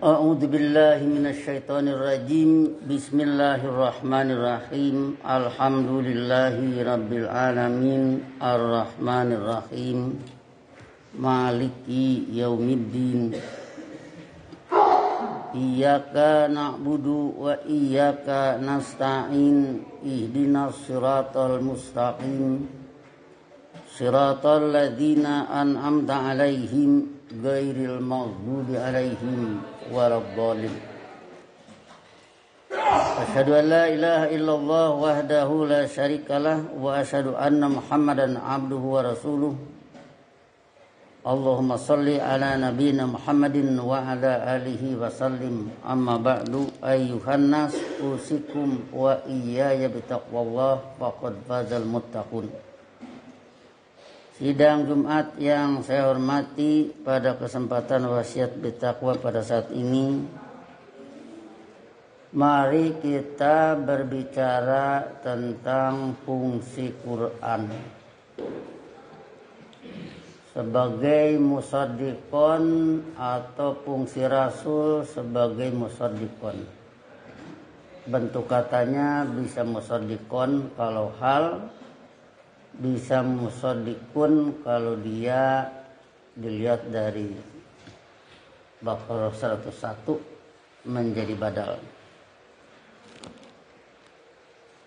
A'udzu billahi minasyaitonir rajim. Bismillahirrahmanirrahim. Alhamdulillahi rabbil alamin. Arrahmanir rahim. Maliki yaumiddin. Iyyaka na'budu wa iyyaka nasta'in. Ihdinas siratal mustaqim. Siratal ladzina an'amta 'alaihim ghairil maghdubi 'alaihim waladdallin. Asyhadu an la ilaha illallah wahdahu la syarikalah wa asyhadu anna Muhammadan 'abduhu wa rasuluh. Allahumma shalli ala nabiyyina Muhammadin wa ala alihi wa sallim. Amma ba'du, ayyuhan nas usikum wa iyaya bitaqwallah faqad fazal muttaqun. Sidang Jumat yang saya hormati, pada kesempatan wasiat bertakwa pada saat ini, mari kita berbicara tentang fungsi Quran sebagai musaddiqon atau fungsi Rasul sebagai musaddiqon. Bentuk katanya bisa musaddiqon kalau hal, bisa musaddiqun kalau dia dilihat dari Baqarah 101 menjadi badal.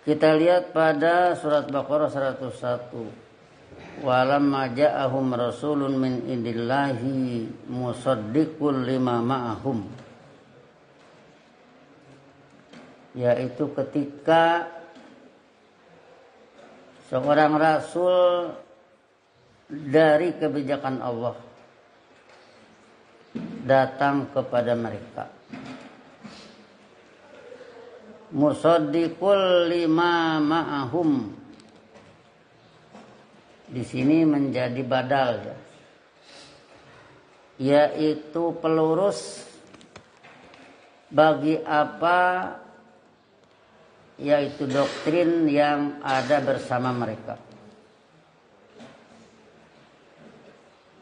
Kita lihat pada surat Baqarah 101. Walamma ja'ahum rasulun min indillahi musaddiqul lima ma'ahum. Yaitu ketika seorang rasul dari kebijakan Allah datang kepada mereka. Musaddiqul lima ma'ahum. Di sini menjadi badal, yaitu pelurus bagi apa, yaitu doktrin yang ada bersama mereka.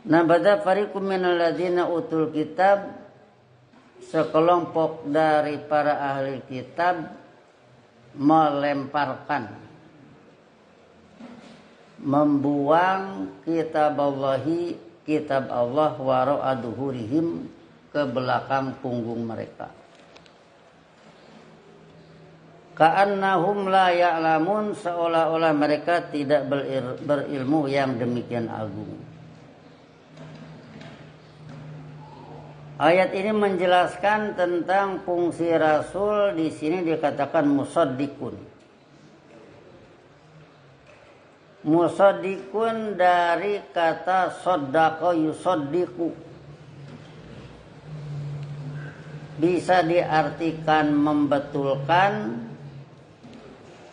Nabada fariqum minal ladzina utul kitab, sekelompok dari para ahli kitab melemparkan, membuang kitab Allah wara'a duhurihim, ke belakang punggung mereka. Ka'annahum la ya'lamun, seolah-olah mereka tidak berilmu yang demikian agung. Ayat ini menjelaskan tentang fungsi Rasul. Di sini dikatakan musaddiqun. Musaddiqun dari kata saddaqa yusaddiqu, bisa diartikan membetulkan.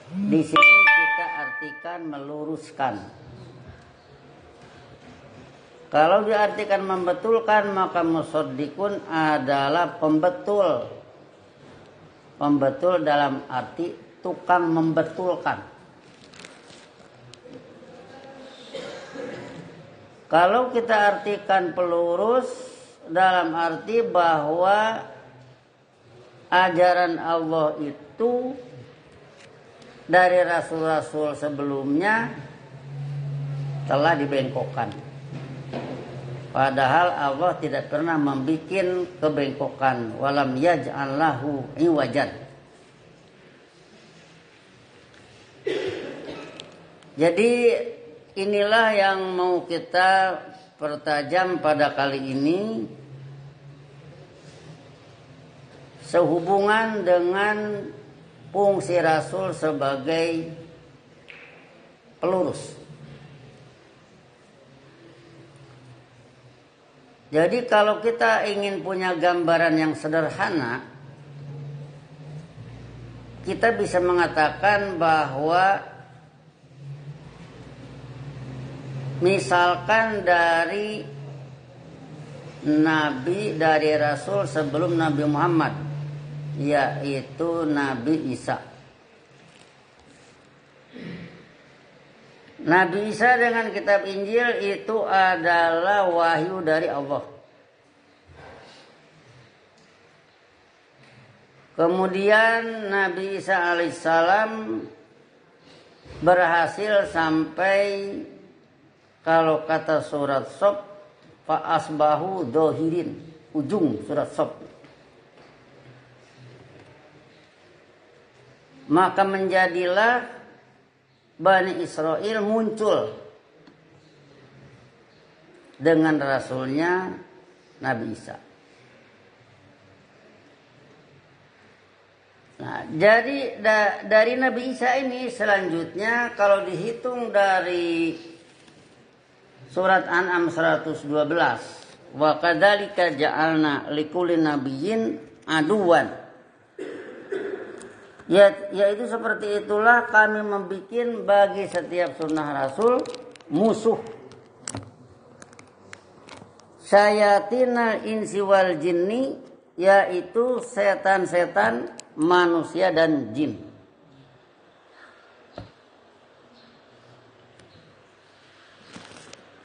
Di sini kita artikan meluruskan. Kalau diartikan membetulkan, maka musaddiqun adalah pembetul. Pembetul dalam arti tukang membetulkan. Kalau kita artikan pelurus dalam arti bahwa ajaran Allah itu dari rasul-rasul sebelumnya telah dibengkokkan. Padahal Allah tidak pernah membuat kebengkokan. Walam yaj'al lahu iwajan. Jadi inilah yang mau kita pertajam pada kali ini, sehubungan dengan fungsi Rasul sebagai pelurus. Jadi kalau kita ingin punya gambaran yang sederhana, kita bisa mengatakan bahwa misalkan dari Nabi, dari Rasul sebelum Nabi Muhammad, yaitu Nabi Isa. Nabi Isa dengan kitab Injil itu adalah wahyu dari Allah. Kemudian Nabi Isa alaihissalam berhasil sampai, kalau kata surat Sof, fa asbahu dohirin, ujung surat Sof. Maka menjadilah Bani Israel muncul dengan rasulnya Nabi Isa. Nah, jadi dari Nabi Isa ini selanjutnya kalau dihitung dari surat An'am 112, wa kadzalika ja'alna likulli nabiyyin aduwan, yaitu seperti itulah kami membuat bagi setiap sunnah rasul musuh, syayatinal insi wal jinni, yaitu setan-setan manusia dan jin.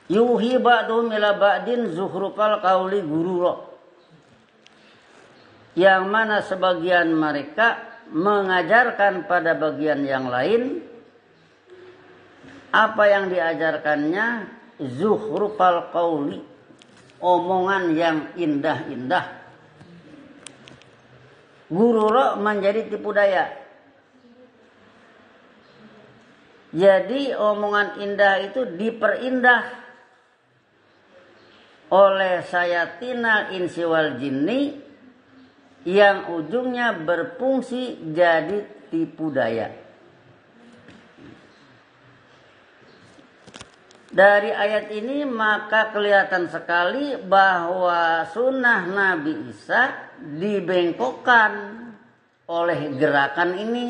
Yuhi ba'dhum ila ba'din zuhrufal qauli gurura, yang mana sebagian mereka mengajarkan pada bagian yang lain apa yang diajarkannya, zuhrufal qauli, omongan yang indah-indah. Gurura menjadi tipu daya. Jadi omongan indah itu diperindah oleh syayatinal insi wal jinni, yang ujungnya berfungsi jadi tipu daya. Dari ayat ini maka kelihatan sekali bahwa sunnah Nabi Isa dibengkokkan oleh gerakan ini.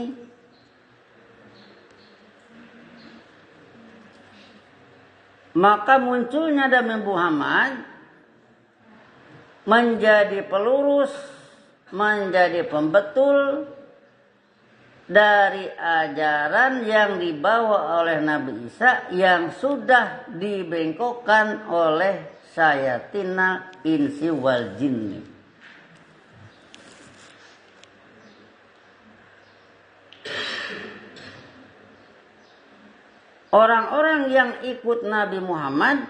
Maka munculnya Nabi Muhammad menjadi pelurus, menjadi pembetul dari ajaran yang dibawa oleh Nabi Isa yang sudah dibengkokkan oleh syayatinal insi wal jinni. Orang-orang yang ikut Nabi Muhammad,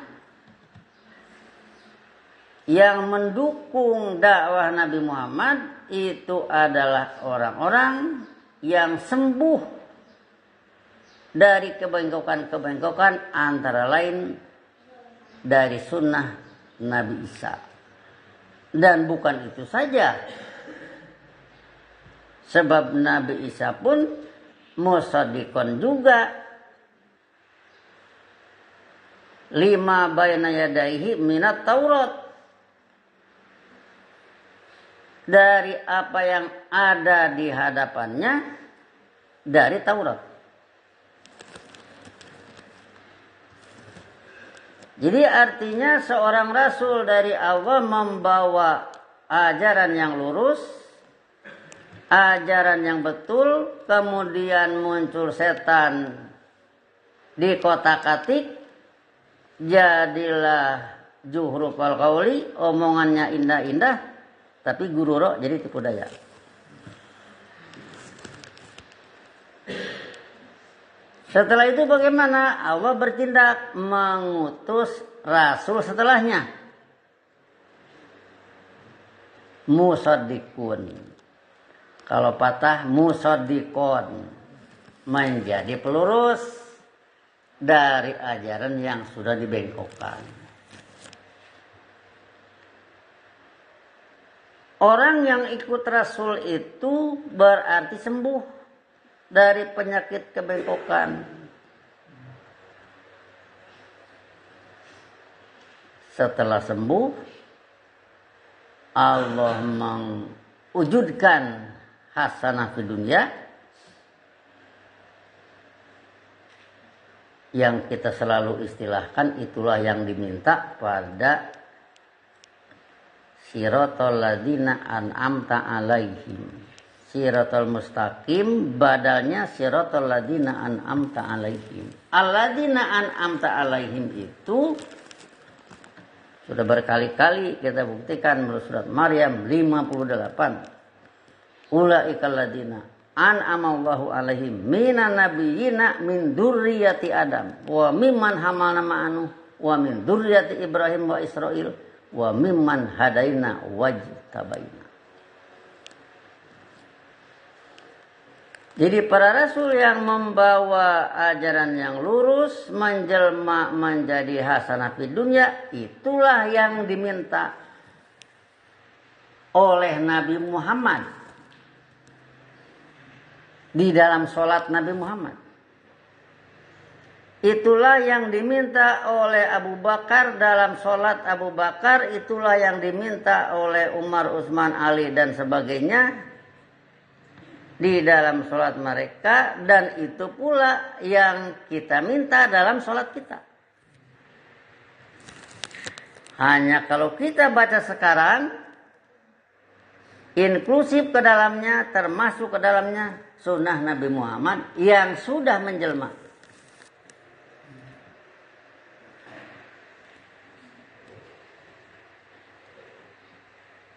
yang mendukung dakwah Nabi Muhammad, itu adalah orang-orang yang sembuh dari kebengkokan-kebengkokan, antara lain dari sunnah Nabi Isa. Dan bukan itu saja, sebab Nabi Isa pun musaddiqon juga lima baina yadaihi minat Taurat, dari apa yang ada di hadapannya dari Taurat. Jadi artinya seorang rasul dari Allah membawa ajaran yang lurus, ajaran yang betul, kemudian muncul setan di kotak-katik, jadilah zuhrufal qauli, omongannya indah-indah, tapi gurura jadi tipu daya. Setelah itu bagaimana? Allah bertindak mengutus rasul setelahnya. Musaddiqun. Kalau patah musaddiqon, menjadi pelurus dari ajaran yang sudah dibengkokkan. Orang yang ikut rasul itu berarti sembuh dari penyakit kebengkokan. Setelah sembuh, Allah mewujudkan hasanah di dunia, yang kita selalu istilahkan, itulah yang diminta pada siratal ladzina an'amta alaihim. Siratal mustaqim badalnya siratal ladzina an'amta alaihim. Alladzina an'amta alaihim itu sudah berkali-kali kita buktikan menurut surat Maryam 58. ulaikal ladina an'ama Allahu alaihim minan nabiyyina min dzurriyyati Adam wa mimman hamalna ma'anu wa min dzurriyyati Ibrahim wa Israil wa mimman hadaina wajtabaina. Jadi para rasul yang membawa ajaran yang lurus menjelma menjadi hasanah fid dunya, itulah yang diminta oleh Nabi Muhammad di dalam sholat Nabi Muhammad. Itulah yang diminta oleh Abu Bakar dalam sholat Abu Bakar. Itulah yang diminta oleh Umar, Utsman, Ali dan sebagainya di dalam sholat mereka. Dan itu pula yang kita minta dalam sholat kita. Hanya kalau kita baca sekarang, inklusif ke dalamnya, termasuk ke dalamnya sunnah Nabi Muhammad yang sudah menjelma.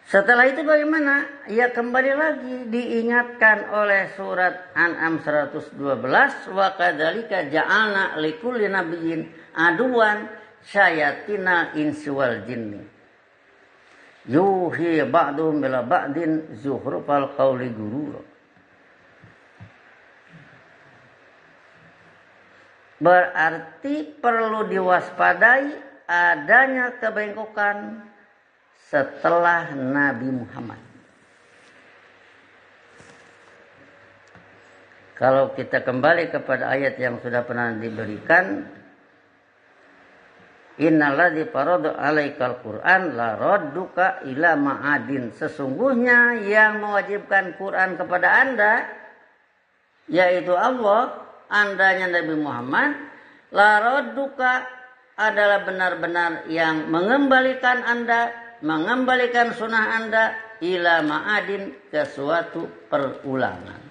Setelah itu bagaimana? Ya kembali lagi diingatkan oleh surat An'am 112, wa kadzalika ja'alna likulli nabiyyin aduwan syayatina insi wal jinni yuhi ba'dhum bila ba'din zuhrufal qawli gurura. Berarti perlu diwaspadai adanya kebengkokan setelah Nabi Muhammad. Kalau kita kembali kepada ayat yang sudah pernah diberikan, innalladzi farada 'alaikal Qur'an la radduka ila ma'adin. Sesungguhnya yang mewajibkan Quran kepada Anda, yaitu Allah, andanya Nabi Muhammad, la radduka adalah benar-benar yang mengembalikan Anda, mengembalikan sunnah Anda ila ma'adin, ke suatu perulangan.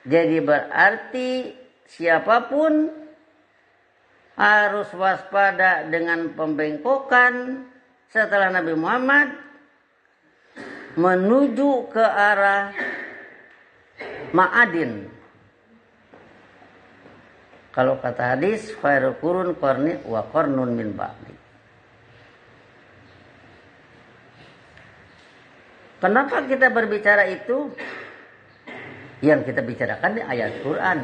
Jadi berarti siapapun harus waspada dengan pembengkokan setelah Nabi Muhammad menuju ke arah ma'adin. Kalau kata hadis, khairul qurun qarni wa qarnun min ba'di. Kenapa kita berbicara itu? Yang kita bicarakan di ayat Quran.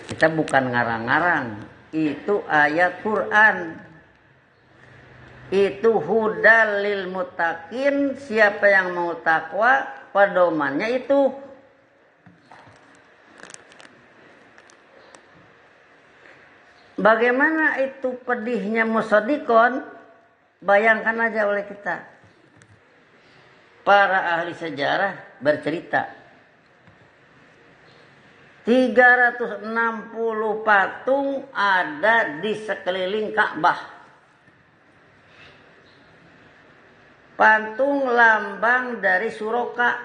Kita bukan ngarang-ngarang. Itu ayat Quran. Itu hudal lil muttaqin. Siapa yang mau takwa, pedomannya itu. Bagaimana itu pedihnya musaddiqon? Bayangkan aja oleh kita. Para ahli sejarah bercerita 360 patung ada di sekeliling Ka'bah. Patung lambang dari Suroka.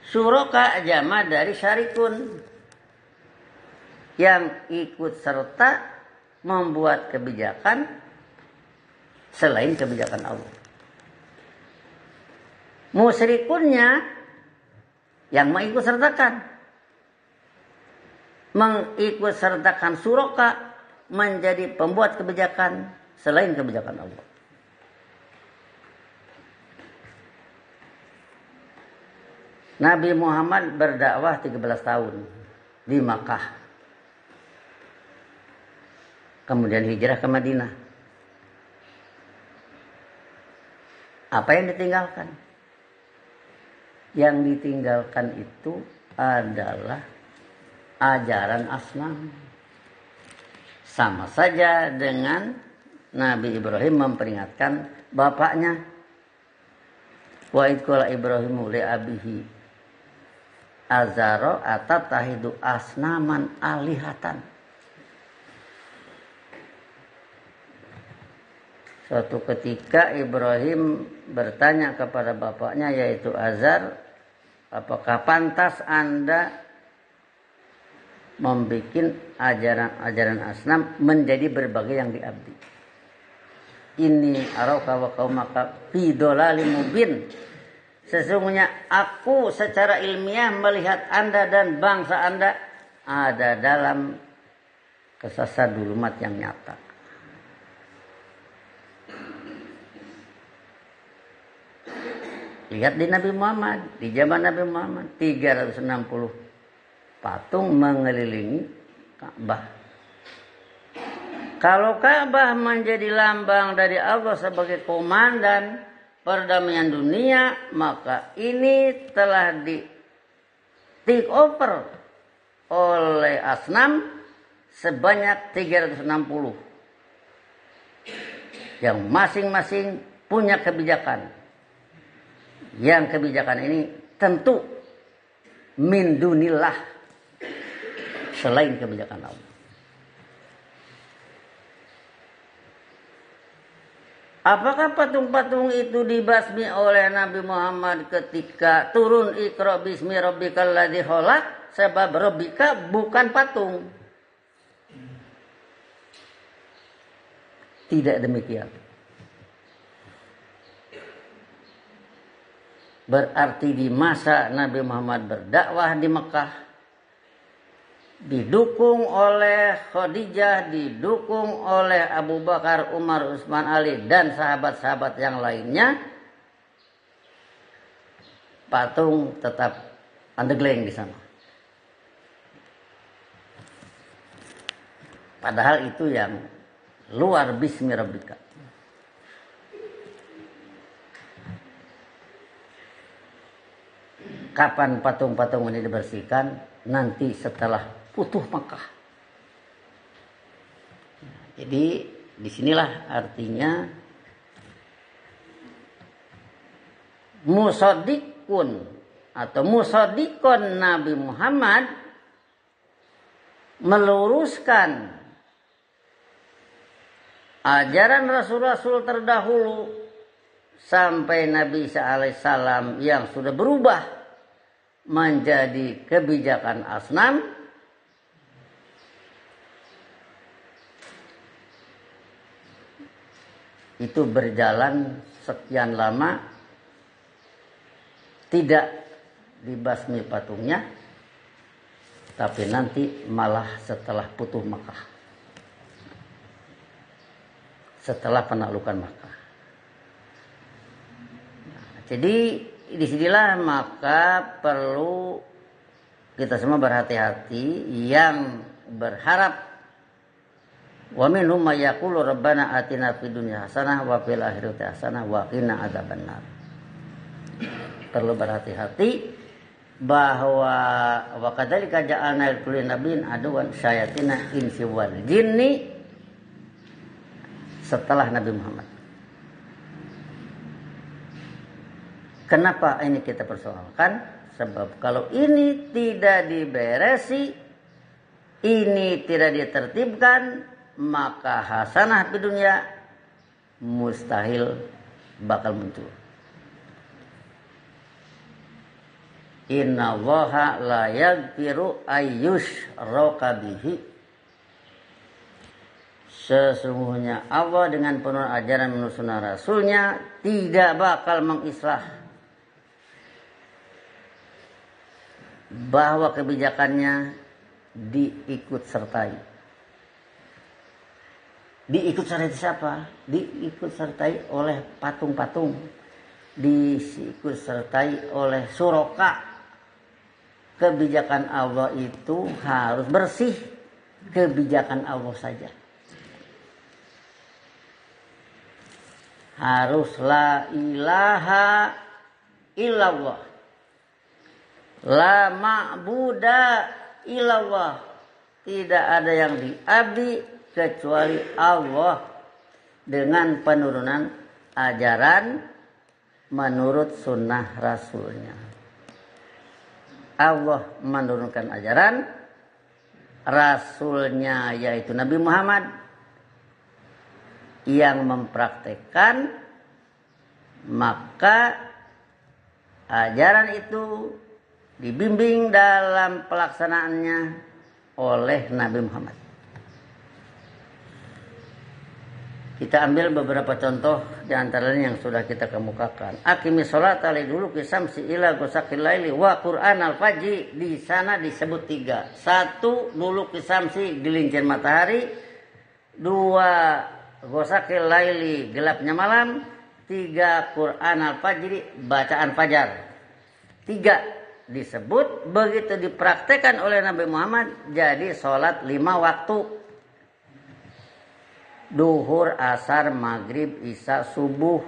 Suroka jama dari Syarikun, yang ikut serta membuat kebijakan selain kebijakan Allah. Musyrikunnya yang mengikut sertakan Suroka menjadi pembuat kebijakan selain kebijakan Allah. Nabi Muhammad berdakwah 13 tahun di Makkah. Kemudian hijrah ke Madinah. Apa yang ditinggalkan? Yang ditinggalkan itu adalah ajaran asnam. Sama saja dengan Nabi Ibrahim memperingatkan bapaknya. Wa idh qala Ibrahimu li abihi azaro atatahidu asnaman alihatan. Suatu ketika Ibrahim bertanya kepada bapaknya, yaitu Azar, apakah pantas Anda membuat ajaran-ajaran asnam menjadi berbagai yang diabdi? Inni arauka wa qaumaka fi dhalalim mubin. Sesungguhnya aku secara ilmiah melihat Anda dan bangsa Anda ada dalam kesesatan dulumat yang nyata. Lihat di Nabi Muhammad, di zaman Nabi Muhammad 360 patung mengelilingi Ka'bah. Kalau Ka'bah menjadi lambang dari Allah sebagai komandan perdamaian dunia, maka ini telah di take over oleh asnam sebanyak 360 yang masing-masing punya kebijakan. Yang kebijakan ini tentu min dunillah, selain kebijakan Allah. Apakah patung-patung itu dibasmi oleh Nabi Muhammad ketika turun Iqra bismi rabbikal ladzi khalaq? Sebab Rabbika bukan patung. Tidak demikian. Berarti di masa Nabi Muhammad berdakwah di Mekah, didukung oleh Khadijah, didukung oleh Abu Bakar, Umar, Utsman, Ali, dan sahabat-sahabat yang lainnya, patung tetap andegleng di sana. Padahal itu yang luar bismi rabbika. Kapan patung-patung ini dibersihkan? Nanti setelah Futuh Makkah. Jadi disinilah artinya musaddiqun atau musaddiqun Nabi Muhammad meluruskan ajaran Rasul-Rasul terdahulu sampai Nabi Isa alaihissalam yang sudah berubah menjadi kebijakan asnam, itu berjalan sekian lama tidak dibasmi patungnya, tapi nanti malah setelah Futuh Makkah, setelah penaklukan Makkah. Jadi disinilah maka perlu kita semua berhati-hati yang berharap wa minhum may yaqulu rabbana atina fid dunya hasanah wa fil akhirati hasanah wa qina adzabannar. Perlu berhati-hati bahwa wa kadzalika ja'alna likulli nabiyyin aduwan syayatina insi wal jinni setelah Nabi Muhammad. Kenapa ini kita persoalkan? Sebab kalau ini tidak diberesi, ini tidak ditertibkan, maka hasanah di dunia mustahil bakal muncul. Inna Allaha la yaghfiru ayyushraka bihi. Sesungguhnya Allah dengan penuh ajaran menurut sunnah Rasulnya tidak bakal mengislah bahwa kebijakannya diikut sertai. Diikut sertai siapa? Diikut sertai oleh patung-patung. Diikut sertai oleh suraka. Kebijakan Allah itu harus bersih. Kebijakan Allah saja. Harus la ilaha illallah. La ma'buda illallah. Tidak ada yang diabdi kecuali Allah dengan penurunan ajaran menurut sunnah Rasulnya. Allah menurunkan ajaran, Rasulnya yaitu Nabi Muhammad yang mempraktekkan, maka ajaran itu dibimbing dalam pelaksanaannya oleh Nabi Muhammad. Kita ambil beberapa contoh di antaranya yang sudah kita kemukakan. Aqimis sholata liduluki syamsi ila ghasaqil laili wa Qur'an al-fajri. Di sana disebut 3. 1 duluki syamsi, gelincir matahari. 2 ghasaqil laili, gelapnya malam. 3 Qur'an al-fajri, bacaan fajar. 3 disebut, begitu dipraktekkan oleh Nabi Muhammad jadi sholat 5 waktu. Duhur, asar, maghrib, isya, subuh.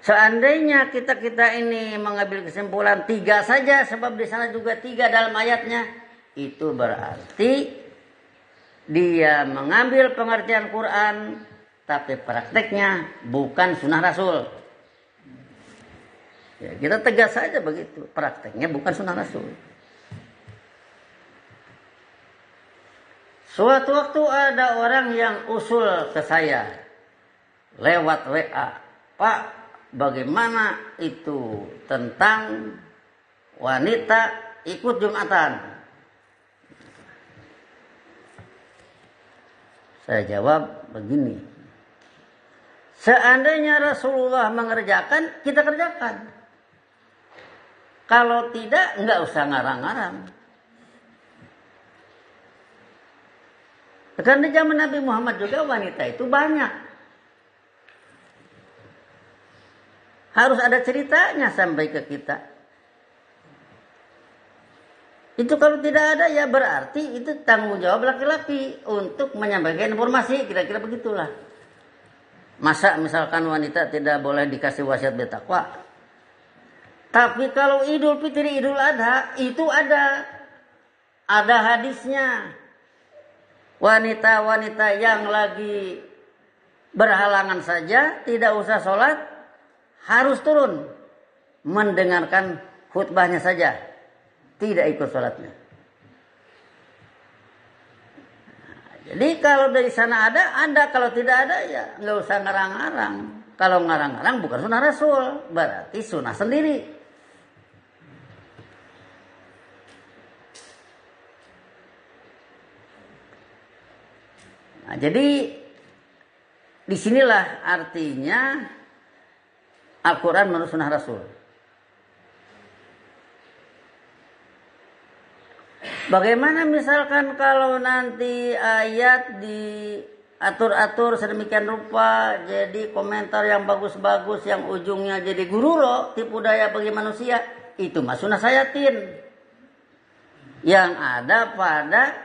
Seandainya kita ini mengambil kesimpulan 3 saja, sebab di sana juga 3 dalam ayatnya, itu berarti dia mengambil pengertian Quran, tapi prakteknya bukan sunnah Rasul. Ya, kita tegas saja begitu, prakteknya bukan sunnah Rasul. Suatu waktu ada orang yang usul ke saya lewat WA, Pak, bagaimana itu tentang wanita ikut Jumatan? Saya jawab begini, seandainya Rasulullah mengerjakan, kita kerjakan. Kalau tidak, nggak usah ngarang-ngarang. Karena di zaman Nabi Muhammad juga wanita itu banyak. Harus ada ceritanya sampai ke kita. Itu kalau tidak ada ya berarti itu tanggung jawab laki-laki untuk menyampaikan informasi. Kira-kira begitulah. Masa misalkan wanita tidak boleh dikasih wasiat bertakwa. Tapi kalau Idul Fitri, Idul Adha itu ada hadisnya. Wanita-wanita yang lagi berhalangan saja tidak usah sholat, harus turun mendengarkan khutbahnya saja, tidak ikut sholatnya. Jadi kalau dari sana ada, kalau tidak ada ya nggak usah ngarang-ngarang. Kalau ngarang-ngarang bukan sunnah Rasul, berarti sunnah sendiri. Nah, jadi disinilah artinya Al-Quran menurut sunnah Rasul. Bagaimana misalkan kalau nanti ayat diatur-atur sedemikian rupa, jadi komentar yang bagus-bagus, yang ujungnya jadi gururo, tipu daya bagi manusia, itu mah sunnah sayatin. Yang ada pada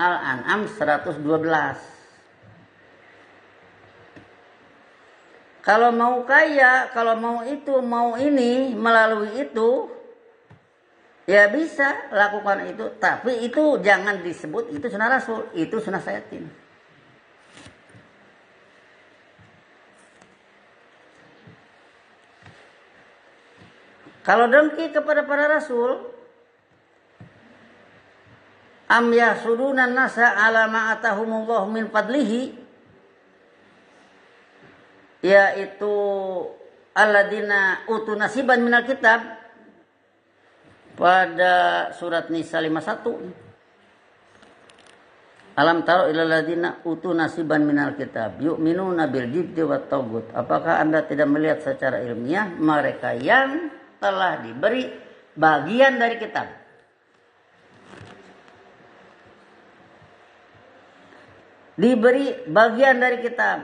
Al-An'am 112. Kalau mau kaya, kalau mau itu, mau ini, melalui itu, ya bisa lakukan itu. Tapi itu jangan disebut itu sunnah Rasul, itu sunnah sayatin. Kalau dengki kepada para Rasul, am yahsuduna nasa ala ma atahumullah min fadlihi, yaitu alladzina utu nasiban minal kitab, pada surat Nisa 51. Alam taro ilal ladzina utu nasiban minal kitab yu'minuna bil jibti wat tagut. Apakah Anda tidak melihat secara ilmiah mereka yang telah diberi bagian dari kitab? Diberi bagian dari kitab.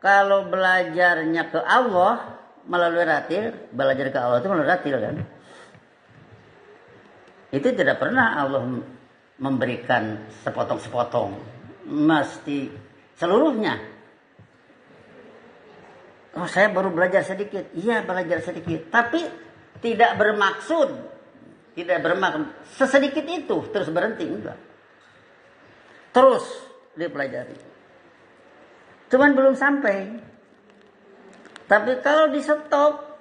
Kalau belajarnya ke Allah melalui ratil, belajar ke Allah itu melalui ratil kan? Itu tidak pernah Allah memberikan sepotong-sepotong, mesti seluruhnya. Oh, saya baru belajar sedikit. Iya, belajar sedikit, tapi tidak bermaksud sesedikit itu terus berhenti, enggak. Terus dipelajari. Cuman belum sampai. Tapi kalau di stop,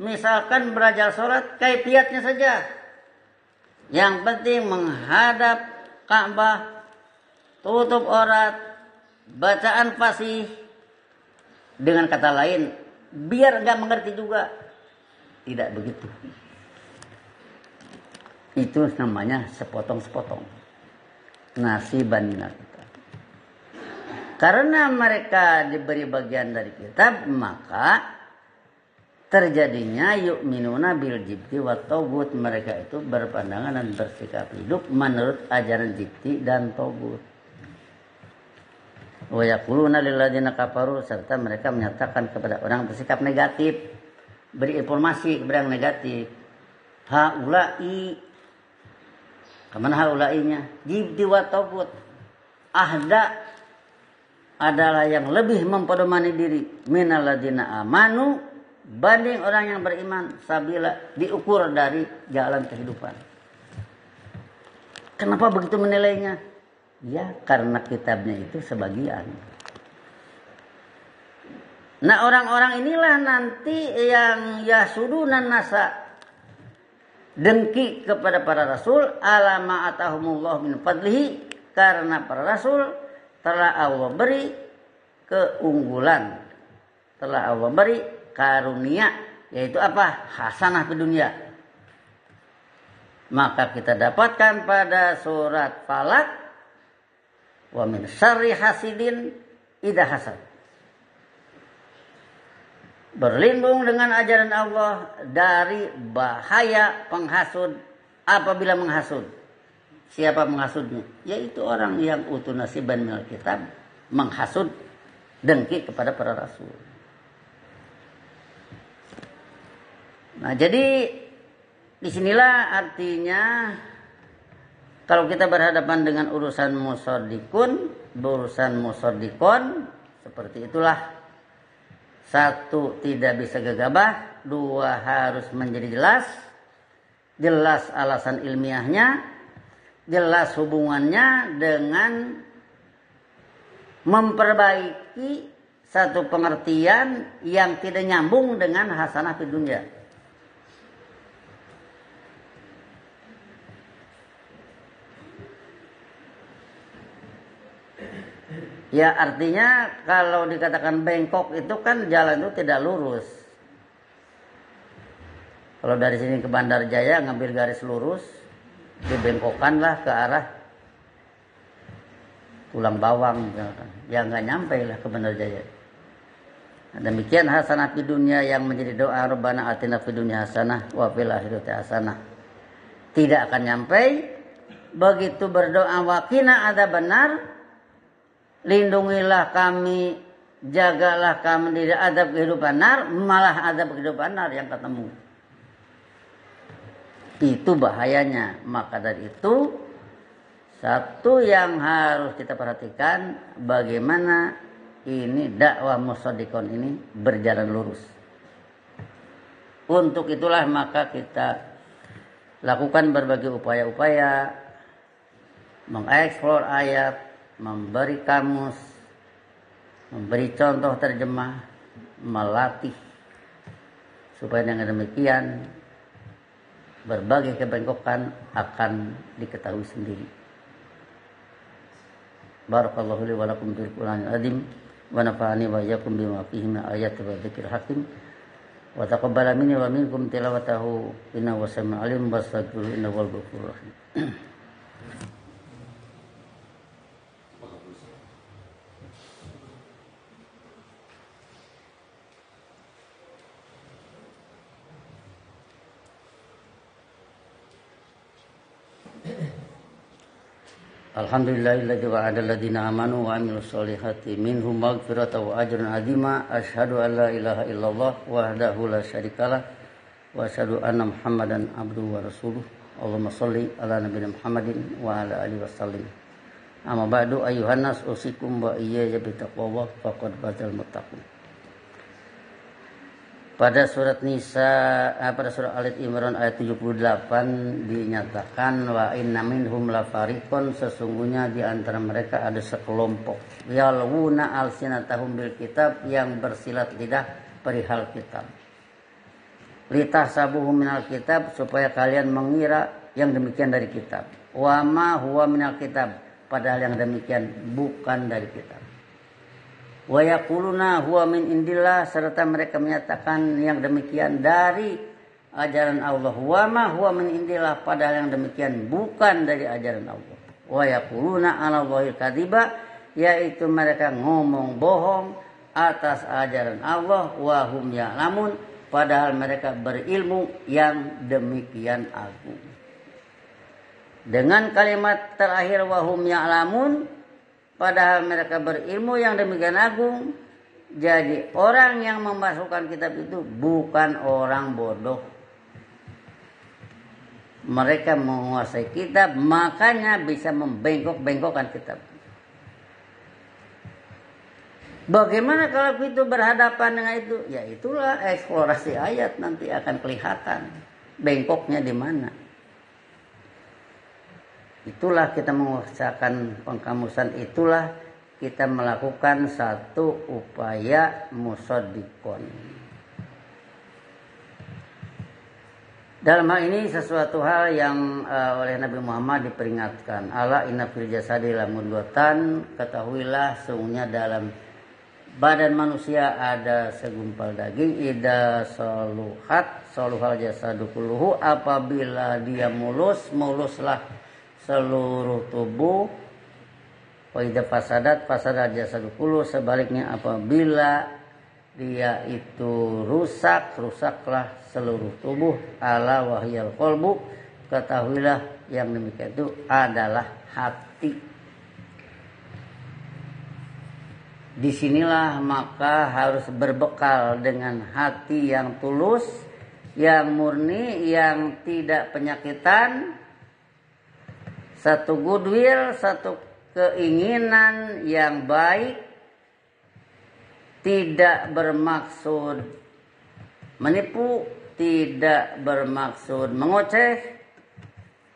misalkan belajar sholat, kaifiatnya saja. Yang penting menghadap Ka'bah, tutup aurat, bacaan fasih. Dengan kata lain, biar nggak mengerti juga. Tidak begitu. Itu namanya sepotong-sepotong. Nasiban minal kitab. karena mereka diberi bagian dari kitab, maka terjadinya yu'minuna bil jibti wa togut. Mereka itu berpandangan dan bersikap hidup menurut ajaran jibti dan togut. Wa yaquluna lil ladzina kafaru, serta mereka menyatakan kepada orang bersikap negatif, beri informasi kepada yang negatif. Haulai, kemana haulainya? Jibti wa togut. Ahda adalah yang lebih mempedomani diri minal ladzina amanu, banding orang yang beriman, sabila, diukur dari jalan kehidupan. Kenapa begitu menilainya? Ya, karena kitabnya itu sebagian. Nah, orang-orang inilah nanti yang yasudunan nasa, dengki kepada para rasul, alama atahumullah min fadlihi, karena para rasul telah Allah beri keunggulan, telah Allah beri karunia, yaitu apa? Hasanah di dunia. Maka kita dapatkan pada surat Falaq, wa min syarri hasidin idza hasad. Berlindung dengan ajaran Allah dari bahaya penghasut apabila menghasut. Siapa menghasutnya? Yaitu orang yang utu nasiban minal kitab, menghasut, dengki kepada para rasul. Nah, jadi disinilah artinya kalau kita berhadapan dengan urusan musaddiqun, berurusan musaddiqon, seperti itulah. Satu, tidak bisa gegabah. Dua, harus menjadi jelas. Jelas alasan ilmiahnya. Jelas hubungannya dengan memperbaiki satu pengertian yang tidak nyambung dengan hasanah di dunia. Ya, artinya kalau dikatakan bengkok itu kan jalan itu tidak lurus. Kalau dari sini ke Bandar Jaya ngambil garis lurus, dibengkokkanlah ke arah Tulang Bawang misalkan. Ya nggak nyampe lah ke Bandar Jaya. Nah, demikian hasanah di dunia yang menjadi doa Rabbana atina fid dunya hasanah wa fil akhirati hasanah. Tidak akan nyampe. Begitu berdoa waqina adzabannar, lindungilah kami, jagalah kami dari azab kehidupan nar, malah azab kehidupan nar yang ketemu. Itu bahayanya. Maka dari itu, satu yang harus kita perhatikan, bagaimana ini dakwah musaddiqon ini berjalan lurus. Untuk itulah maka kita lakukan berbagai upaya-upaya, mengeksplor ayat, memberi kamus, memberi contoh terjemah, melatih, supaya dengan demikian berbagai kebengkokan akan diketahui sendiri. Barakallahu li wa lakum bil Qur'anil azim wa nafa'ani wa iyyakum bima fihi min ayati wa dzikril hakim wa taqabbala minni wa minkum tilawatahu innahu wasami'un alim wastaghfiruhu innahu wal ghafurur rahim. Alhamdulillahilladzi wa'ada alladziina aamanu wa 'amilus sholihati minhum maghfiratan wa ajran 'azima. Asyhadu an la ilaha illallah wahdahu la syarikalah wa asyhadu anna Muhammadan abduhu wa rasuluh. Allahumma shalli ala nabiyina Muhammadin wa ala alihi wasallim. Amma ba'du ayyuhan nas usikum wa iyaya bi taqwallah faqad fatal muttaqun. Pada surat pada surat Al-Imran ayat 78 dinyatakan wa inna minhum la fariqon, sesungguhnya di antara mereka ada sekelompok yalwuna alsinatahum bil kitab, yang bersilat lidah perihal kitab. Litahsabuhu minal kitab, supaya kalian mengira yang demikian dari kitab. Wa ma huwa minal kitab, padahal yang demikian bukan dari kitab. Wa yaquluna huwa min indillah, serta mereka menyatakan yang demikian dari ajaran Allah. Wa ma huwa min indillah, padahal yang demikian bukan dari ajaran Allah. Wa yaquluna 'ala Allahil kadziba, yaitu mereka ngomong bohong atas ajaran Allah, wahum ya'lamun, padahal mereka berilmu yang demikian agung. Dengan kalimat terakhir wahum ya'lamun, padahal mereka berilmu yang demikian agung, jadi orang yang memasukkan kitab itu bukan orang bodoh. Mereka menguasai kitab, makanya bisa membengkok-bengkokkan kitab. Bagaimana kalau itu berhadapan dengan itu? Ya itulah eksplorasi ayat, nanti akan kelihatan bengkoknya di mana. Itulah kita mengusahakan pengkamusan, itulah kita melakukan satu upaya musaddiqon. Dalam hal ini sesuatu hal yang oleh Nabi Muhammad diperingatkan. Ala inna fil jasadi lamudghatan, ketahuilah sungguhnya dalam badan manusia ada segumpal daging, ida saluhal jasadu kulluhu, apabila dia muluslah seluruh tubuh. Wa idza fasadat jasadu kulluhu, sebaliknya apabila dia itu rusaklah seluruh tubuh. Ala wahyal qalbu, ketahuilah yang demikian itu adalah hati. Disinilah maka harus berbekal dengan hati yang tulus, yang murni, yang tidak penyakitan, satu goodwill, satu keinginan yang baik, tidak bermaksud menipu, tidak bermaksud mengoceh,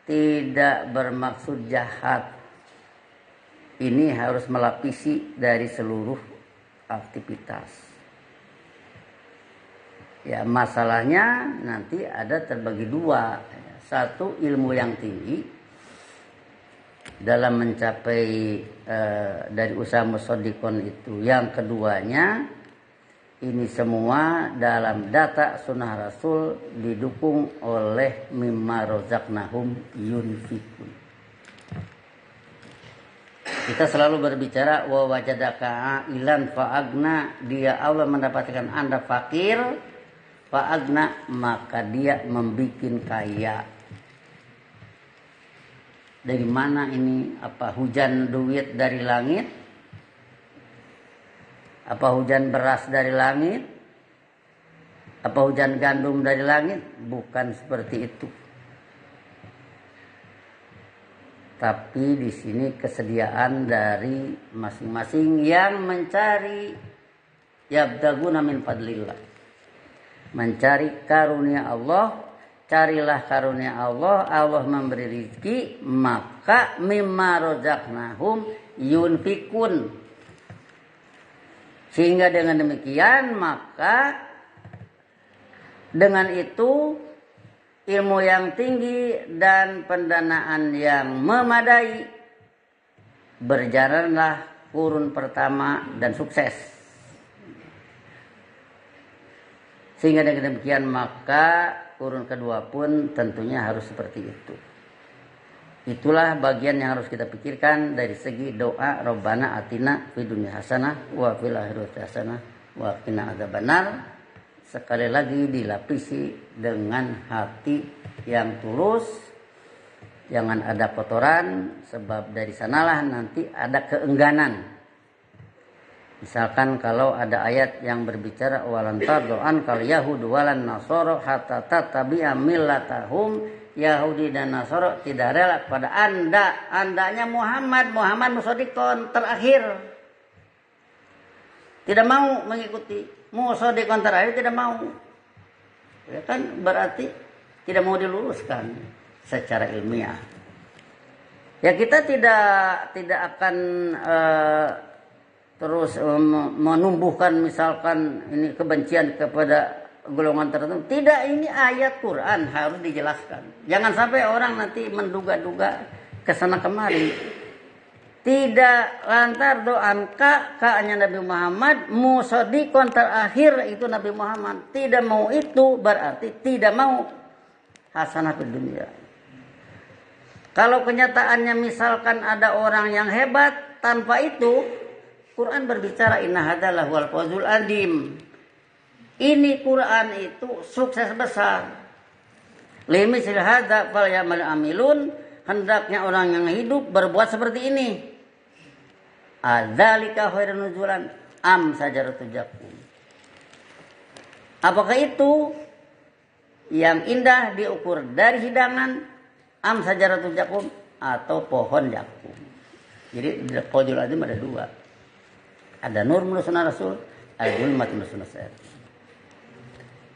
tidak bermaksud jahat. Ini harus melapisi dari seluruh aktivitas. Ya, masalahnya nanti ada terbagi dua. Satu, ilmu yang tinggi dalam mencapai dari usaha musaddiqon itu. Yang keduanya, ini semua dalam data sunnah Rasul didukung oleh mimma rozaqnahum yunfikun. Kita selalu berbicara wa wajadaka ilan fa'agna, dia Allah mendapatkan Anda fakir, fa'agna, maka dia membikin kaya. Dari mana ini? Apa hujan duit dari langit? Apa hujan beras dari langit? Apa hujan gandum dari langit? Bukan seperti itu. Tapi di sini kesediaan dari masing-masing yang mencari yabtaguna min fadlillah, mencari karunia Allah. Carilah karunia Allah, Allah memberi rezeki, maka mimma rozaqnahum yunfikun. Sehingga dengan demikian, maka dengan itu ilmu yang tinggi dan pendanaan yang memadai, berjalanlah kurun pertama dan sukses. Sehingga dengan demikian maka kurun kedua pun tentunya harus seperti itu. Itulah bagian yang harus kita pikirkan dari segi doa Rabbana atina fid dunya hasanah wa fil akhirati hasanah wa qina adzabannar. Sekali lagi dilapisi dengan hati yang tulus, jangan ada kotoran, sebab dari sanalah nanti ada keengganan. Misalkan kalau ada ayat yang berbicara walan tardo'an kal yahudu walan nasoro hatta tatabi'a millatahum, Yahudi dan Nasoro tidak rela kepada andanya Muhammad musaddiqon terakhir, tidak mau mengikuti. Musaddiqon terakhir tidak mau, ya kan, berarti tidak mau diluruskan secara ilmiah. Ya kita tidak akan terus menumbuhkan misalkan ini kebencian kepada golongan tertentu. Tidak, ini ayat Quran harus dijelaskan. Jangan sampai orang nanti menduga-duga kesana kemari. Tidak lantar doan kakaknya Nabi Muhammad, musaddiqon terakhir itu Nabi Muhammad. Tidak mau itu berarti tidak mau hasanah fid dunya. Kalau kenyataannya misalkan ada orang yang hebat, tanpa itu Quran berbicara inna hadalah wal fawzul adim. Ini Quran itu sukses besar. Limisl hadza falyamal amilun, hendaknya orang yang hidup berbuat seperti ini. Adzalika khairun nuzulan am sajaratu jakum. Apakah itu yang indah diukur dari hidangan am sajaratu jakum atau pohon jakum? Jadi di Fawzul Adim ada dua. Ada nur menurut sunnah Rasul, ada zulmat menurut sunnah saya.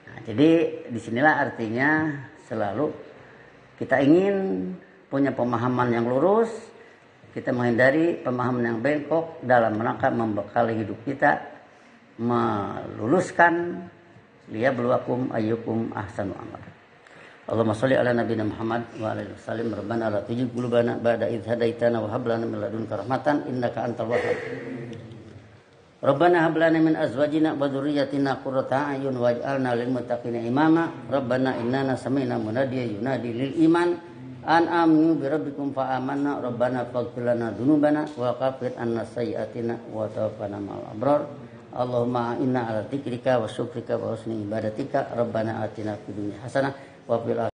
Nah, jadi disinilah artinya selalu kita ingin punya pemahaman yang lurus, kita menghindari pemahaman yang bengkok dalam rangka membekali hidup kita, meluluskan liyabluwakum ayyukum ahsanu amal. Allahumma sholli ala nabiyina Muhammad wa ala alihi wasallam. Rabbana la tuzigh qulubana ba'da idh hadaitana wa hab lana min ladunka rahmatan innaka antal wahhab. Rabbana hab lana min azwajina wa dhurriyyatina qurrata a'yun waj'alna lil muttaqina imama. Rabbana innana sami'na munadiyan yunadi lil iman an aminu bi rabbikum fa amanna. Rabbana faghfir lana dzunubana wa kaffir anna sayyi'atina wa tawaffana ma'al abrar. Allahumma inna ala dzikrika wa syukrika wa husni ibadatika. Rabbana atina fid dunya hasanah wa fil